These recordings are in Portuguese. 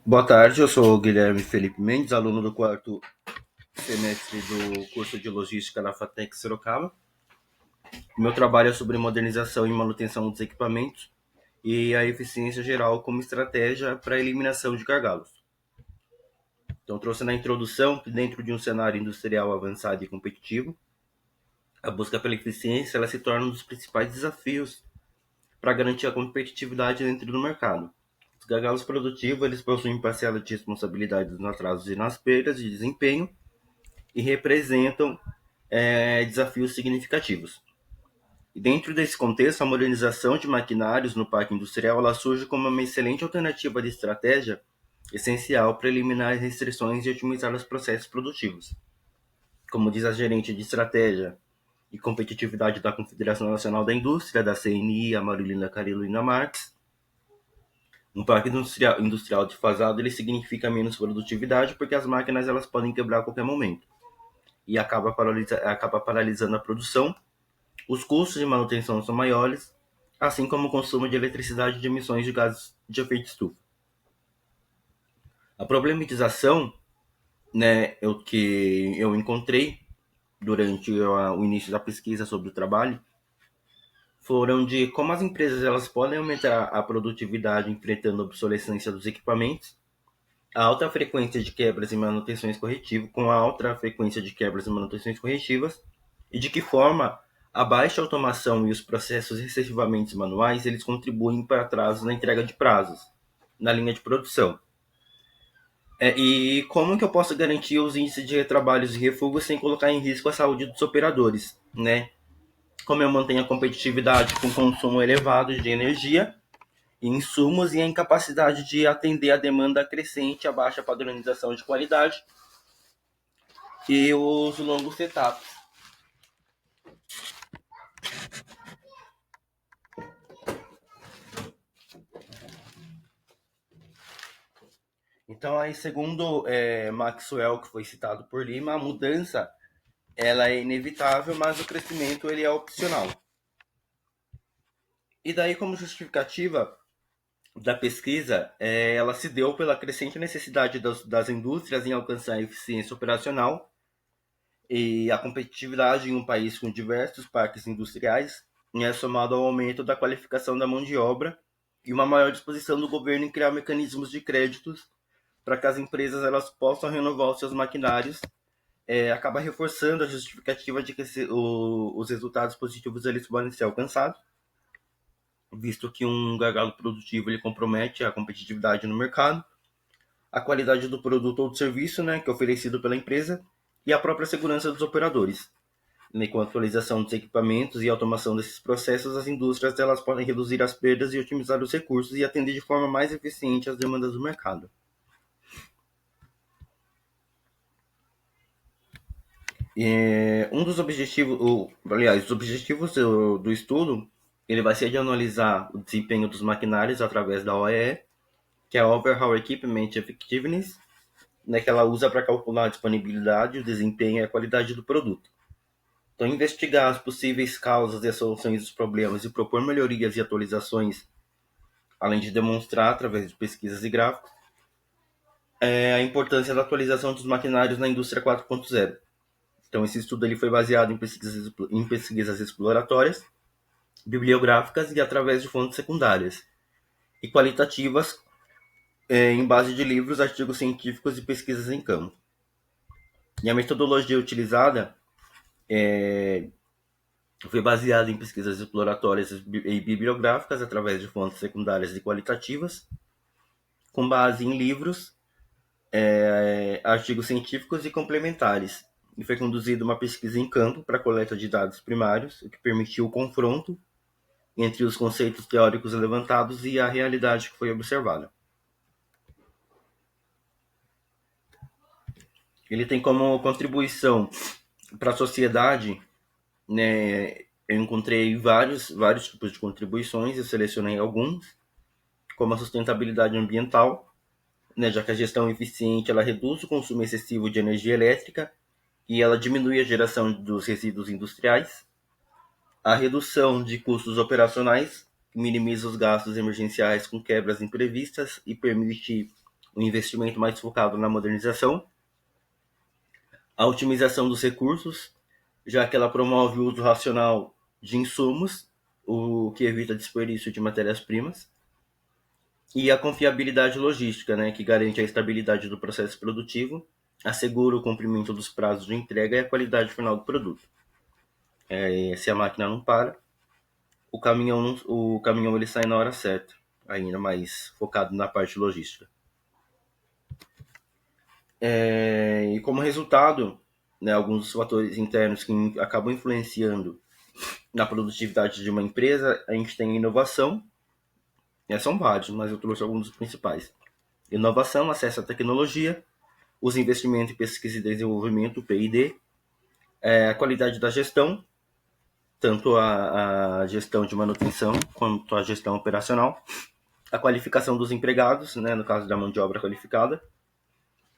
Boa tarde, eu sou o Guilherme Felipe Mendes, aluno do quarto semestre do curso de Logística da FATEC Sorocaba. Meu trabalho é sobre modernização e manutenção dos equipamentos e a eficiência geral como estratégia para a eliminação de gargalos. Então, trouxe na introdução que dentro de um cenário industrial avançado e competitivo, a busca pela eficiência ela se torna um dos principais desafios para garantir a competitividade dentro do mercado. Os gargalos produtivos eles possuem parcela de responsabilidade nos atrasos e nas perdas de desempenho e representam desafios significativos. E dentro desse contexto, a modernização de maquinários no parque industrial ela surge como uma excelente alternativa de estratégia essencial para eliminar as restrições e otimizar os processos produtivos. Como diz a gerente de estratégia e competitividade da Confederação Nacional da Indústria, da CNI, a Marilina Carolina Marques, um parque industrial defasado ele significa menos produtividade porque as máquinas elas podem quebrar a qualquer momento e acaba paralisando a produção. Os custos de manutenção são maiores, assim como o consumo de eletricidade e de emissões de gases de efeito estufa. A problematização, né, o que eu encontrei durante o início da pesquisa sobre o trabalho, foram de como as empresas elas podem aumentar a produtividade enfrentando a obsolescência dos equipamentos, a alta frequência de quebras e manutenções corretivas, com a alta frequência de quebras e manutenções corretivas, e de que forma a baixa automação e os processos excessivamente manuais eles contribuem para atrasos na entrega de prazos na linha de produção. E como que eu posso garantir os índices de retrabalhos e refúgio sem colocar em risco a saúde dos operadores, né? Como eu mantenho a competitividade com consumo elevado de energia e insumos e a incapacidade de atender a demanda crescente, a baixa padronização de qualidade e os longos setups. Então, aí, segundo Maxwell, que foi citado por Lima, a mudança ela é inevitável, mas o crescimento ele é opcional. E daí, como justificativa da pesquisa, ela se deu pela crescente necessidade das indústrias em alcançar a eficiência operacional e a competitividade em um país com diversos parques industriais, né, somado ao aumento da qualificação da mão de obra e uma maior disposição do governo em criar mecanismos de créditos para que as empresas elas possam renovar os seus maquinários, acaba reforçando a justificativa de que os resultados positivos eles podem ser alcançados, visto que um gargalo produtivo ele compromete a competitividade no mercado, a qualidade do produto ou do serviço, né, que é oferecido pela empresa, e a própria segurança dos operadores. Com a atualização dos equipamentos e automação desses processos, as indústrias elas podem reduzir as perdas e otimizar os recursos e atender de forma mais eficiente às demandas do mercado. Um dos objetivos, os objetivos do estudo, ele vai ser de analisar o desempenho dos maquinários através da OEE, que é a Overall Equipment Effectiveness, né, que ela usa para calcular a disponibilidade, o desempenho e a qualidade do produto. Então, investigar as possíveis causas e as soluções dos problemas e propor melhorias e atualizações, além de demonstrar, através de pesquisas e gráficos, a importância da atualização dos maquinários na indústria 4.0. Então, esse estudo ele foi baseado em pesquisas exploratórias, bibliográficas e através de fontes secundárias, e qualitativas em base de livros, artigos científicos e pesquisas em campo. E a metodologia utilizada foi baseada em pesquisas exploratórias e bibliográficas através de fontes secundárias e qualitativas, com base em livros, artigos científicos e complementares. E foi conduzida uma pesquisa em campo para a coleta de dados primários, o que permitiu o confronto entre os conceitos teóricos levantados e a realidade que foi observada. Ele tem como contribuição para a sociedade, né, eu encontrei vários tipos de contribuições, eu selecionei alguns, como a sustentabilidade ambiental, né, já que a gestão eficiente ela reduz o consumo excessivo de energia elétrica e ela diminui a geração dos resíduos industriais, a redução de custos operacionais, que minimiza os gastos emergenciais com quebras imprevistas e permite um investimento mais focado na modernização, a otimização dos recursos, já que ela promove o uso racional de insumos, o que evita desperdício de matérias-primas, e a confiabilidade logística, né, que garante a estabilidade do processo produtivo, assegura o cumprimento dos prazos de entrega e a qualidade final do produto. Se a máquina não para, o caminhão ele sai na hora certa, ainda mais focado na parte logística. E como resultado, né, alguns dos fatores internos que acabam influenciando na produtividade de uma empresa, a gente tem a inovação, são vários, mas eu trouxe alguns dos principais. Inovação, acesso à tecnologia, os investimentos em pesquisa e desenvolvimento, P&D, a qualidade da gestão, tanto a gestão de manutenção quanto a gestão operacional, a qualificação dos empregados, né, no caso da mão de obra qualificada,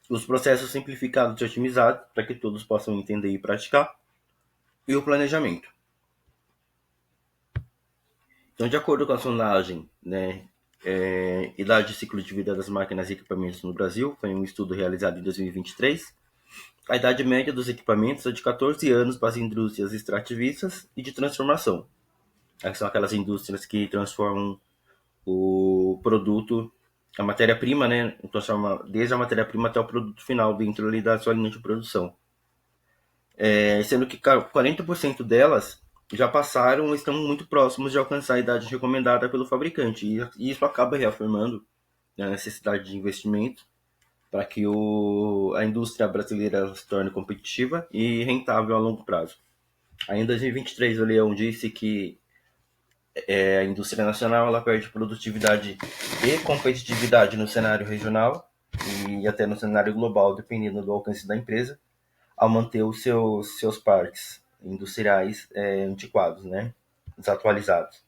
os processos simplificados e otimizados para que todos possam entender e praticar, e o planejamento. Então, de acordo com a sondagem, né, idade e ciclo de vida das máquinas e equipamentos no Brasil, foi um estudo realizado em 2023, a idade média dos equipamentos é de 14 anos para as indústrias extrativistas e de transformação. São aquelas indústrias que transformam o produto, a matéria-prima, né, transforma desde a matéria-prima até o produto final dentro ali da sua linha de produção. Sendo que 40% delas já passaram ou estão muito próximos de alcançar a idade recomendada pelo fabricante. E isso acaba reafirmando a necessidade de investimento para que a indústria brasileira se torne competitiva e rentável a longo prazo. Ainda em 2023, o Leão disse que a indústria nacional ela perde produtividade e competitividade no cenário regional e até no cenário global, dependendo do alcance da empresa, ao manter os seus parques industriais antiquados, né? Desatualizados.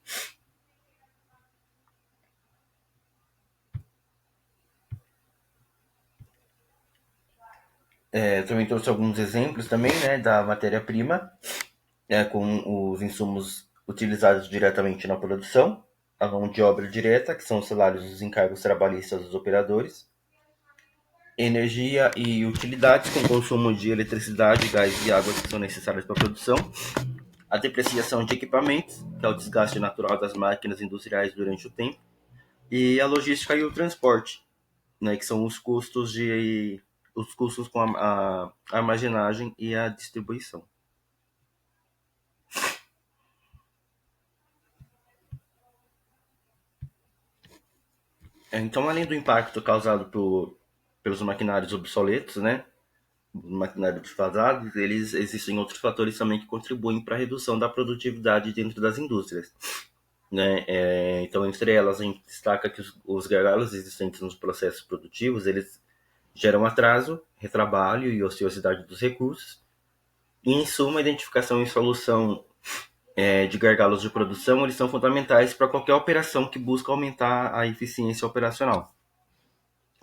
Também trouxe alguns exemplos também, né, da matéria-prima, com os insumos utilizados diretamente na produção, a mão de obra direta, que são os salários dos encargos trabalhistas dos operadores, energia e utilidades com consumo de eletricidade, gás e água que são necessários para a produção, a depreciação de equipamentos, que é o desgaste natural das máquinas industriais durante o tempo, e a logística e o transporte, né, que são os custos com a armazenagem e a distribuição. Então, além do impacto causado pelos maquinários obsoletos, né, maquinários desfasados, existem outros fatores também que contribuem para a redução da produtividade dentro das indústrias. Né? Então, entre elas, a gente destaca que os gargalos existentes nos processos produtivos, eles geram atraso, retrabalho e ociosidade dos recursos. E, em suma, a identificação e solução de gargalos de produção, eles são fundamentais para qualquer operação que busca aumentar a eficiência operacional.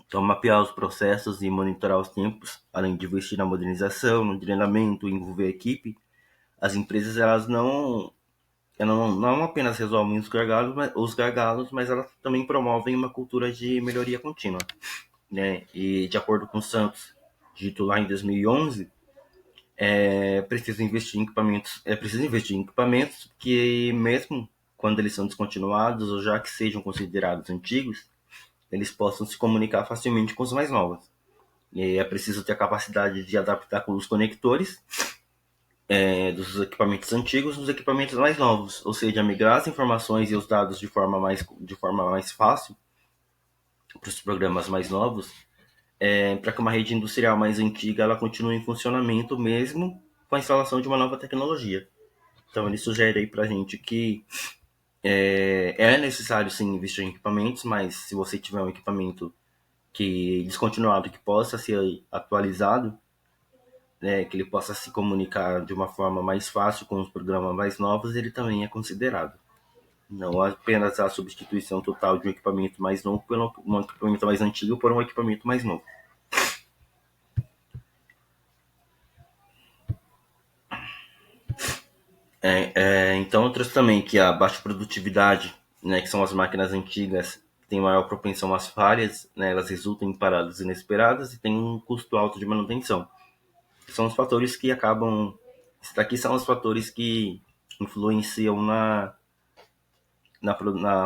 Então, mapear os processos e monitorar os tempos, além de investir na modernização, no treinamento, envolver a equipe, as empresas elas não apenas resolvem os gargalos, mas elas também promovem uma cultura de melhoria contínua. Né? E, de acordo com o Santos, dito lá em 2011, é preciso investir em equipamentos que, mesmo quando eles são descontinuados ou já que sejam considerados antigos, eles possam se comunicar facilmente com os mais novos. E é preciso ter a capacidade de adaptar com os conectores dos equipamentos antigos nos equipamentos mais novos, ou seja, migrar as informações e os dados de forma mais fácil para os programas mais novos, para que uma rede industrial mais antiga ela continue em funcionamento mesmo com a instalação de uma nova tecnologia. Então ele sugere aí para a gente que é necessário sim investir em equipamentos, mas se você tiver um equipamento que descontinuado que possa ser atualizado, né, que ele possa se comunicar de uma forma mais fácil com os programas mais novos, ele também é considerado. Não apenas a substituição total de um equipamento mais novo por um equipamento mais antigo por um equipamento mais novo. Então eu trouxe também que a baixa produtividade, né, que são as máquinas antigas, têm maior propensão às falhas, né, elas resultam em paradas inesperadas e têm um custo alto de manutenção. São os fatores que acabam... Esses daqui são os fatores que influenciam na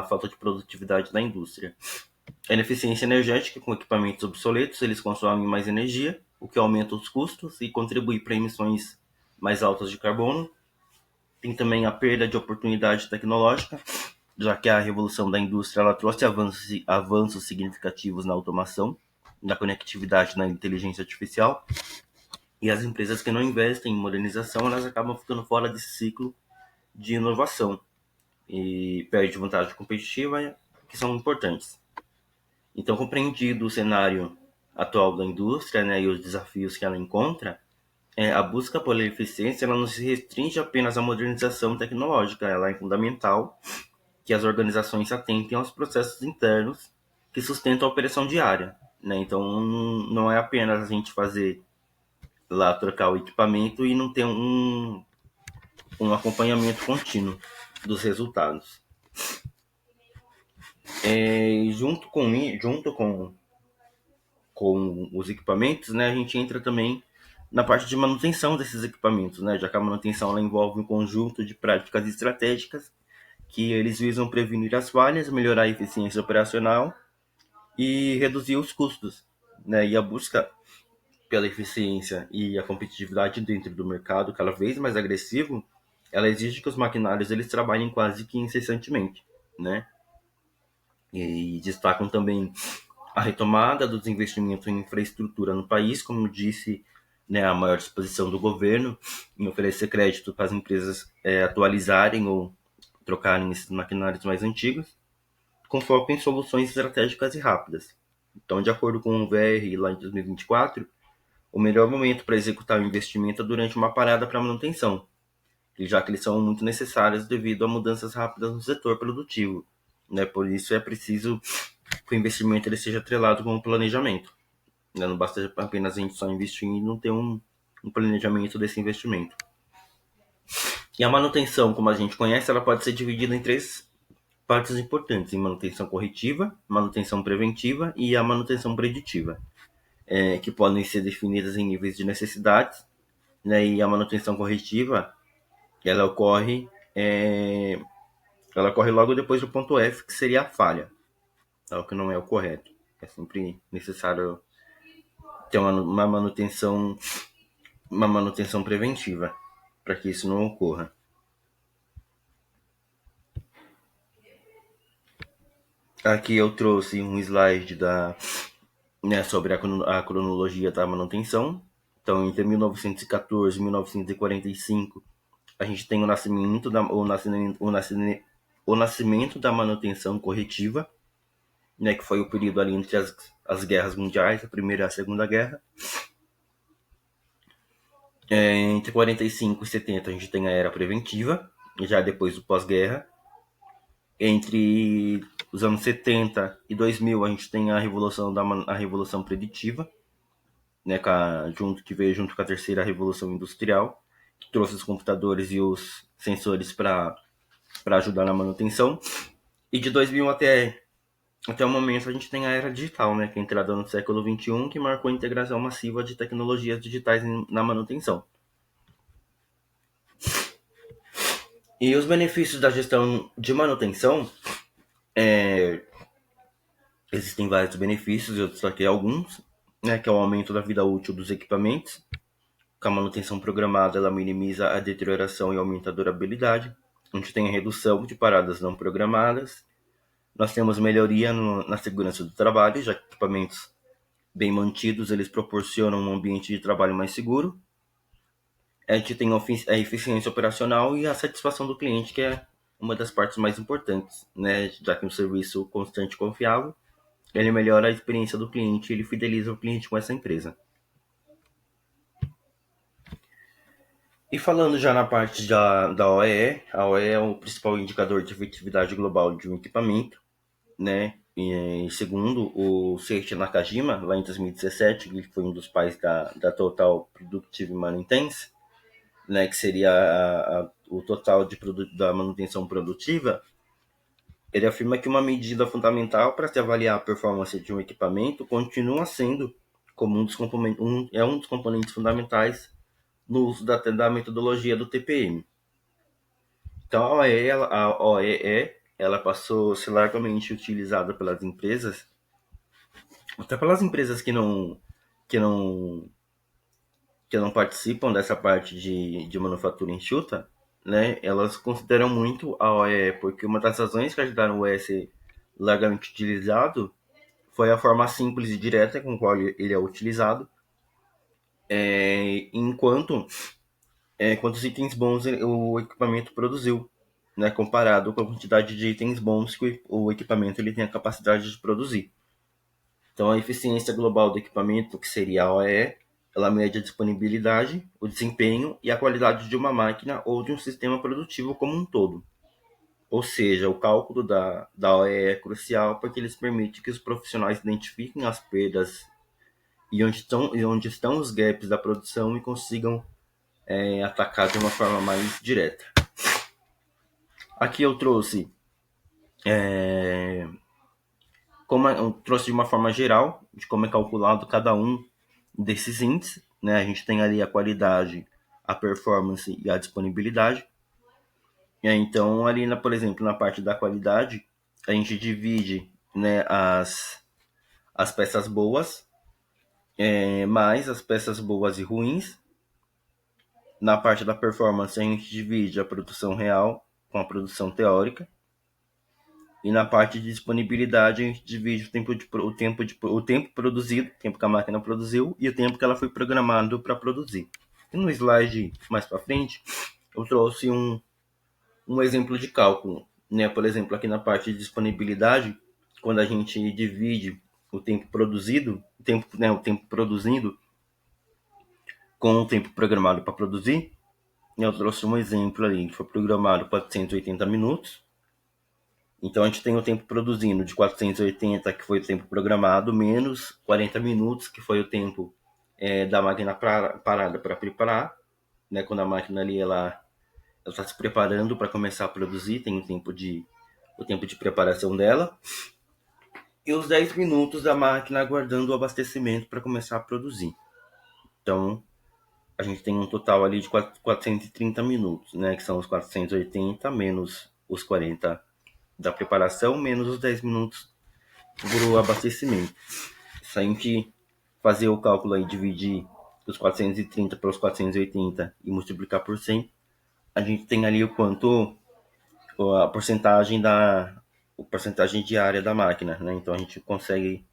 falta de produtividade da indústria. A ineficiência energética, com equipamentos obsoletos, eles consomem mais energia, o que aumenta os custos e contribui para emissões mais altas de carbono. Tem também a perda de oportunidade tecnológica, já que a revolução da indústria ela trouxe avanços significativos na automação, na conectividade, na inteligência artificial, e as empresas que não investem em modernização elas acabam ficando fora desse ciclo de inovação e perde vantagem competitiva, que são importantes. Então, compreendido o cenário atual da indústria, né, e os desafios que ela encontra, a busca pela eficiência ela não se restringe apenas à modernização tecnológica, ela é fundamental que as organizações atentem aos processos internos que sustentam a operação diária. Né? Então, não é apenas a gente fazer lá, trocar o equipamento e não ter um acompanhamento contínuo dos resultados. Com os equipamentos, né, a gente entra também na parte de manutenção desses equipamentos, né, já que a manutenção ela envolve um conjunto de práticas estratégicas que eles visam prevenir as falhas, melhorar a eficiência operacional e reduzir os custos. Né, e a busca pela eficiência e a competitividade dentro do mercado cada vez mais agressivo, ela exige que os maquinários eles trabalhem quase que incessantemente, né? E destacam também a retomada dos investimentos em infraestrutura no país, como disse, né, a maior disposição do governo em oferecer crédito para as empresas atualizarem ou trocarem esses maquinários mais antigos, com foco em soluções estratégicas e rápidas. Então, de acordo com o VR, lá em 2024, o melhor momento para executar o investimento é durante uma parada para manutenção, já que eles são muito necessários devido a mudanças rápidas no setor produtivo. Né? Por isso é preciso que o investimento ele seja atrelado com o planejamento. Né? Não basta apenas a gente só investir e não ter um planejamento desse investimento. E a manutenção, como a gente conhece, ela pode ser dividida em três partes importantes: em manutenção corretiva, manutenção preventiva e a manutenção preditiva, que podem ser definidas em níveis de necessidades. Né? E a manutenção corretiva ela ocorre logo depois do ponto F, que seria a falha, o que não é o correto. É sempre necessário ter uma manutenção preventiva para que isso não ocorra. Aqui eu trouxe um slide sobre a cronologia da manutenção. Então, entre 1914 e 1945, a gente tem o nascimento da manutenção corretiva, né, que foi o período ali entre as guerras mundiais, a Primeira e a Segunda Guerra. Entre 45 e 70 a gente tem a era preventiva, já depois do pós-guerra. Entre os anos 70 e 2000 a gente tem a revolução preditiva, né, que veio junto com a terceira revolução industrial, que trouxe os computadores e os sensores para ajudar na manutenção. E de 2000 até o momento a gente tem a era digital, né, que é a entrada no século XXI, que marcou a integração massiva de tecnologias digitais na manutenção. E os benefícios da gestão de manutenção, existem vários benefícios, eu destaquei alguns, né, que é o aumento da vida útil dos equipamentos. Com a manutenção programada, ela minimiza a deterioração e aumenta a durabilidade. A gente tem a redução de paradas não programadas. Nós temos melhoria na segurança do trabalho, já que equipamentos bem mantidos, eles proporcionam um ambiente de trabalho mais seguro. A gente tem a eficiência operacional e a satisfação do cliente, que é uma das partes mais importantes, né? Já que um serviço constante e confiável, ele melhora a experiência do cliente e ele fideliza o cliente com essa empresa. E falando já na parte da OEE, a OEE é o principal indicador de efetividade global de um equipamento, né? E, segundo o Seiichi Nakajima, lá em 2017, que foi um dos pais da Total Productive Maintenance, né, que seria o total da manutenção produtiva, Ele afirma que uma medida fundamental para se avaliar a performance de um equipamento continua sendo como um dos componentes fundamentais no uso da metodologia do TPM. Então, a OEE ela passou a ser largamente utilizada pelas empresas, até pelas empresas que não, que não participam dessa parte de manufatura enxuta, né? Elas consideram muito a OEE, porque uma das razões que ajudaram o OEE a ser largamente utilizado foi a forma simples e direta com a qual ele é utilizado, enquanto quantos itens bons o equipamento produziu, né, comparado com a quantidade de itens bons que o equipamento ele tem a capacidade de produzir. Então, a eficiência global do equipamento, que seria a OEE, ela mede a disponibilidade, o desempenho e a qualidade de uma máquina ou de um sistema produtivo como um todo. Ou seja, o cálculo da OEE é crucial porque eles permitem que os profissionais identifiquem as perdas e onde estão os gaps da produção e consigam atacar de uma forma mais direta. Aqui eu trouxe eu trouxe de uma forma geral de como é calculado cada um desses índices, né? A gente tem ali a qualidade, a performance e a disponibilidade. Então, ali, por exemplo, na parte da qualidade, a gente divide, né, as peças boas, mais as peças boas e ruins. Na parte da performance, a gente divide a produção real com a produção teórica. E na parte de disponibilidade, a gente divide o tempo produzido, o tempo que a máquina produziu e o tempo que ela foi programada para produzir. E no slide mais para frente, eu trouxe um exemplo de cálculo. Né? Por exemplo, aqui na parte de disponibilidade, quando a gente divide o tempo produzido, o tempo produzindo com o tempo programado para produzir, eu trouxe um exemplo ali, que foi programado 480 minutos. Então a gente tem o tempo produzindo de 480, que foi o tempo programado, menos 40 minutos, que foi o tempo da máquina parada para preparar. Né? Quando a máquina ali ela está se preparando para começar a produzir, tem o tempo de preparação dela. E os 10 minutos da máquina aguardando o abastecimento para começar a produzir. Então, a gente tem um total ali de 430 minutos, né? Que são os 480 menos os 40 da preparação, menos os 10 minutos para o abastecimento. Se a gente fazer o cálculo aí, dividir os 430 pelos 480 e multiplicar por 100, a gente tem ali o quanto a porcentagem diária da máquina, né? Então a gente consegue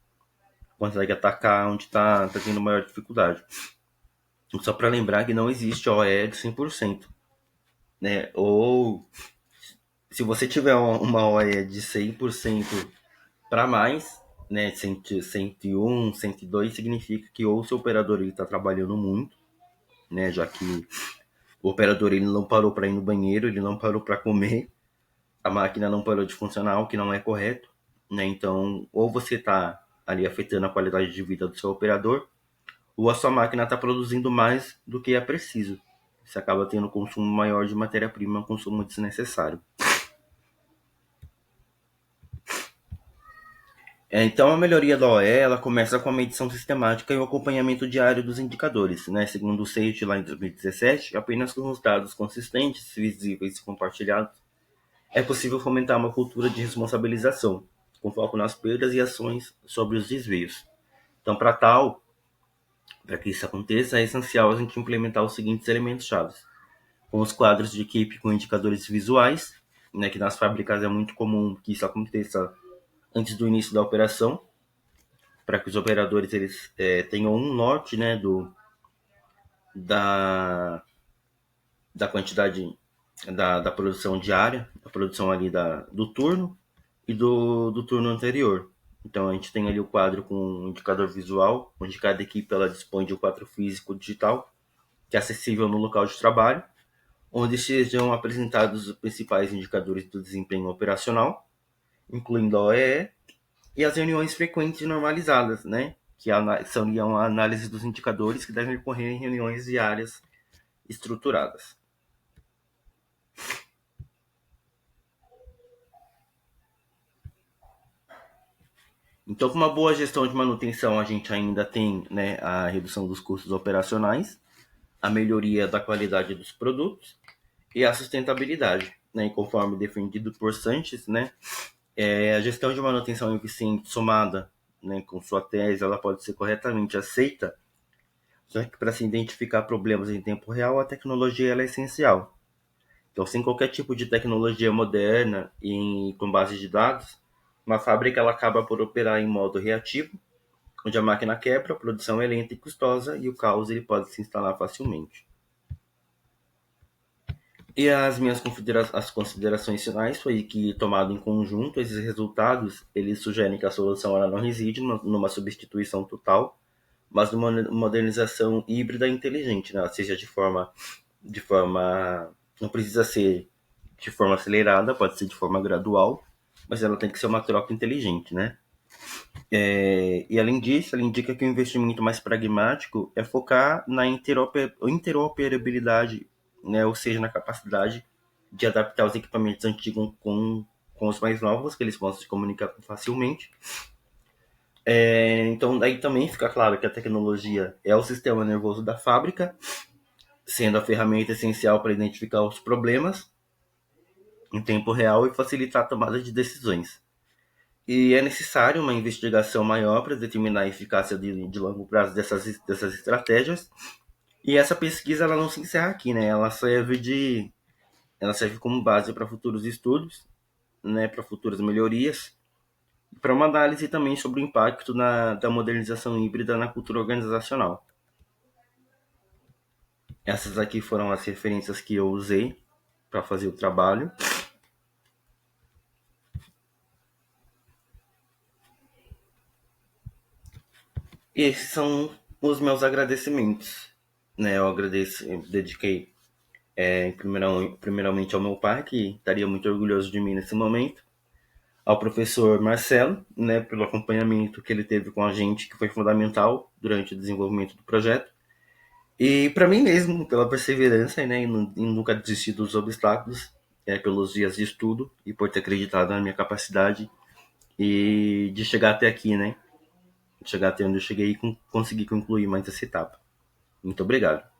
atacar onde está tendo maior dificuldade. Só para lembrar que não existe OE de 100%, né? Ou se você tiver uma OE de 100% para mais, né, 101, 102, significa que ou o seu operador está trabalhando muito, né, já que o operador ele não parou para ir no banheiro, ele não parou para comer, a máquina não parou de funcionar, o que não é correto, né? Então, ou você está ali afetando a qualidade de vida do seu operador, ou a sua máquina está produzindo mais do que é preciso. Você acaba tendo um consumo maior de matéria-prima, um consumo desnecessário. Então, a melhoria da OE ela começa com a medição sistemática e o acompanhamento diário dos indicadores. Né? Segundo o SAFE, lá em 2017, apenas com os dados consistentes, visíveis e compartilhados, é possível fomentar uma cultura de responsabilização, com foco nas perdas e ações sobre os desvios. Então, para que isso aconteça, é essencial a gente implementar os seguintes elementos chaves. Com os quadros de equipe com indicadores visuais, né, que nas fábricas é muito comum que isso aconteça antes do início da operação, para que os operadores eles tenham um norte, né, da, da quantidade da produção diária, da produção ali do turno e do turno anterior. Então a gente tem ali o quadro com um indicador visual, onde cada equipe ela dispõe de um quadro físico digital, que é acessível no local de trabalho, onde sejam apresentados os principais indicadores do desempenho operacional, incluindo a OEE, e as reuniões frequentes e normalizadas, né? Que seriam a análise dos indicadores que devem ocorrer em reuniões diárias estruturadas. Então, com uma boa gestão de manutenção, a gente ainda tem, né, a redução dos custos operacionais, a melhoria da qualidade dos produtos e a sustentabilidade, né? E conforme defendido por Sanches, né, a gestão de manutenção eficiente somada, né, com sua tese, ela pode ser corretamente aceita, só que para se identificar problemas em tempo real, a tecnologia ela é essencial. Então, sem qualquer tipo de tecnologia moderna e com base de dados, uma fábrica ela acaba por operar em modo reativo, onde a máquina quebra, a produção é lenta e custosa e o caos ele pode se instalar facilmente. E as considerações finais foi que, tomado em conjunto, esses resultados eles sugerem que a solução ela não reside numa substituição total, mas numa modernização híbrida inteligente, né? Seja de forma, não precisa ser de forma acelerada, pode ser de forma gradual, mas ela tem que ser uma troca inteligente, né? E além disso, ela indica que o investimento mais pragmático é focar na interoperabilidade, né? Ou seja, na capacidade de adaptar os equipamentos antigos com os mais novos, que eles possam se comunicar facilmente. Então, daí também fica claro que a tecnologia é o sistema nervoso da fábrica, sendo a ferramenta essencial para identificar os problemas em tempo real e facilitar a tomada de decisões. E é necessário uma investigação maior para determinar a eficácia de longo prazo dessas estratégias. E essa pesquisa ela não se encerra aqui, né? Ela serve como base para futuros estudos, né? Para futuras melhorias, para uma análise também sobre o impacto da modernização híbrida na cultura organizacional. Essas aqui foram as referências que eu usei para fazer o trabalho. E esses são os meus agradecimentos, né? Eu dediquei primeiramente ao meu pai, que estaria muito orgulhoso de mim nesse momento, ao professor Marcelo, né, pelo acompanhamento que ele teve com a gente, que foi fundamental durante o desenvolvimento do projeto, e para mim mesmo, pela perseverança, né, em nunca desistir dos obstáculos, pelos dias de estudo e por ter acreditado na minha capacidade e de chegar até aqui, né, chegar até onde eu cheguei e conseguir concluir mais essa etapa. Muito obrigado.